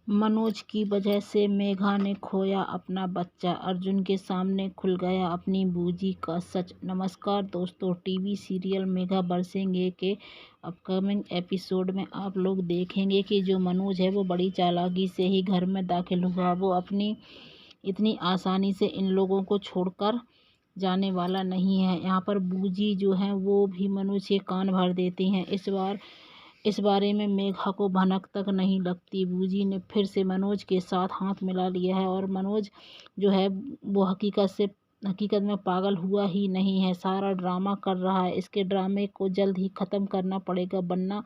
मनोज की वजह से मेघा ने खोया अपना बच्चा, अर्जुन के सामने खुल गया अपनी बूजी का सच। नमस्कार दोस्तों, टीवी सीरियल मेघा बरसेंगे के अपकमिंग एपिसोड में आप लोग देखेंगे कि जो मनोज है वो बड़ी चालाकी से ही घर में दाखिल हुआ। वो अपनी इतनी आसानी से इन लोगों को छोड़कर जाने वाला नहीं है। यहाँ पर बूजी जो है वो भी मनोज के कान भर देती हैं। इस बारे में मेघा को भनक तक नहीं लगती। बूजी ने फिर से मनोज के साथ हाथ मिला लिया है और मनोज जो है वो हकीकत में पागल हुआ ही नहीं है, सारा ड्रामा कर रहा है। इसके ड्रामे को जल्द ही ख़त्म करना पड़ेगा, वरना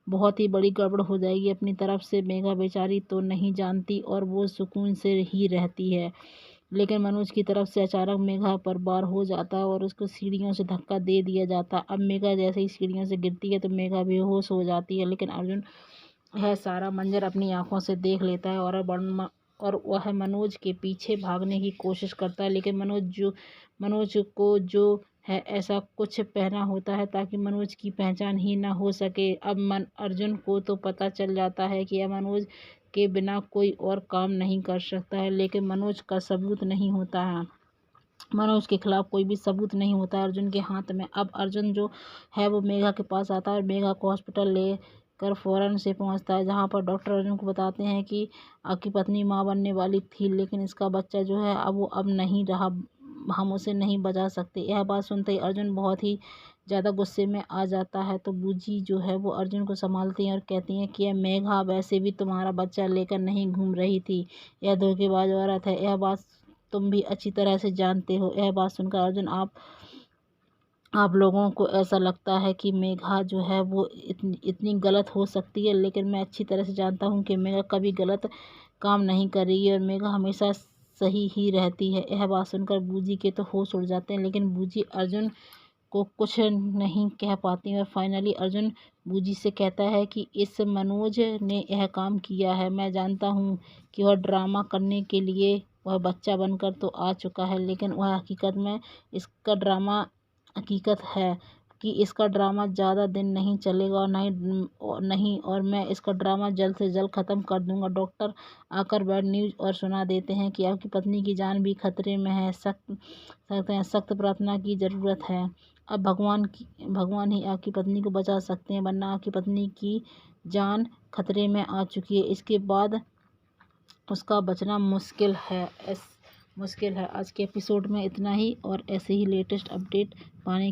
बहुत ही बड़ी गड़बड़ हो जाएगी। अपनी तरफ से मेघा बेचारी तो नहीं जानती और वो सुकून से ही रहती है, लेकिन मनोज की तरफ से अचानक मेघा पर वार हो जाता है और उसको सीढ़ियों से धक्का दे दिया जाता है। अब मेघा जैसे ही सीढ़ियों से गिरती है तो मेघा बेहोश हो जाती है, लेकिन अर्जुन यह सारा मंजर अपनी आंखों से देख लेता है और वह मनोज के पीछे भागने की कोशिश करता है, लेकिन मनोज को जो है ऐसा कुछ पहना होता है ताकि मनोज की पहचान ही ना हो सके। अब अर्जुन को तो पता चल जाता है कि मनोज के बिना कोई और काम नहीं कर सकता है, लेकिन मनोज का सबूत नहीं होता है, मनोज के खिलाफ कोई भी सबूत नहीं होता है अर्जुन के हाथ में। अब अर्जुन जो है वो मेघा के पास आता है और मेघा को हॉस्पिटल लेकर फ़ौरन से पहुंचता है, जहां पर डॉक्टर अर्जुन को बताते हैं कि आपकी पत्नी मां बनने वाली थी, लेकिन इसका बच्चा जो है अब नहीं रहा, हम उसे नहीं बचा सकते। यह बात सुनते ही अर्जुन बहुत ही ज़्यादा गुस्से में आ जाता है। तो बूजी जो है वो अर्जुन को संभालती हैं और कहती हैं कि यह मेघा वैसे भी तुम्हारा बच्चा लेकर नहीं घूम रही थी, यह धोखेबाज औरत है, यह बात तुम भी अच्छी तरह से जानते हो। यह बात सुनकर अर्जुन आप लोगों को ऐसा लगता है कि मेघा जो है वो इतनी गलत हो सकती है, लेकिन मैं अच्छी तरह से जानता हूँ कि मेघा कभी गलत काम नहीं करेगी और मेघा हमेशा सही ही रहती है। यह बात सुनकर बूजी के तो होश उड़ जाते हैं, लेकिन बूजी अर्जुन को कुछ नहीं कह पाती और फाइनली अर्जुन बूजी से कहता है कि इस मनोज ने यह काम किया है। मैं जानता हूँ कि वह ड्रामा करने के लिए वह बच्चा बनकर तो आ चुका है, लेकिन वह हकीकत है कि इसका ड्रामा ज़्यादा दिन नहीं चलेगा और मैं इसका ड्रामा जल्द से जल्द ख़त्म कर दूंगा। डॉक्टर आकर बैड न्यूज़ और सुना देते हैं कि आपकी पत्नी की जान भी खतरे में है, सख्त प्रार्थना की ज़रूरत है। अब भगवान ही आपकी पत्नी को बचा सकते हैं, वरना आपकी पत्नी की जान खतरे में आ चुकी है। इसके बाद उसका बचना मुश्किल है। आज के एपिसोड में इतना ही और ऐसे ही लेटेस्ट अपडेट पाने के